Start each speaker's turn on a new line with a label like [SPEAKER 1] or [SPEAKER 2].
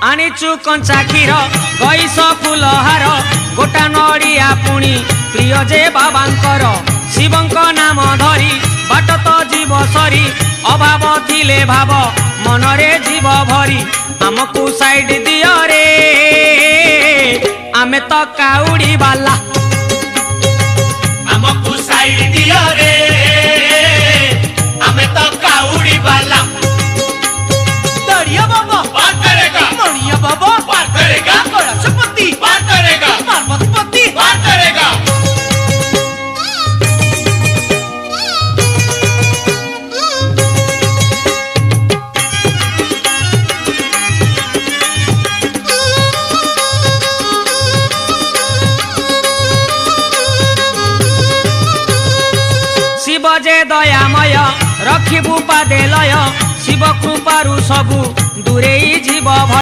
[SPEAKER 1] आनीचु कंचा क्षीर गईस फुलहार गोटा नड़िया पुणी प्रिय जे बाबांकर शिवंक नाम धरी बाट तो जीव सरी अभाव थिले भाव मनरे जीव भरी आमको साइड दियो रे आमे तो काउड़ी बाला
[SPEAKER 2] आमको साइड दियो रे आमे तो काउड़ी बाला
[SPEAKER 3] दरिया बाबा
[SPEAKER 2] पार करेगा
[SPEAKER 3] मणिया बाबा
[SPEAKER 2] पार करेगा
[SPEAKER 3] कैलाशपति
[SPEAKER 2] पार करेगा
[SPEAKER 3] पार्वतीपति
[SPEAKER 2] पार करेगा।
[SPEAKER 1] शिव जे दयामय रखिबु पादे लय शिव कृपारु सबु दूरे जीव।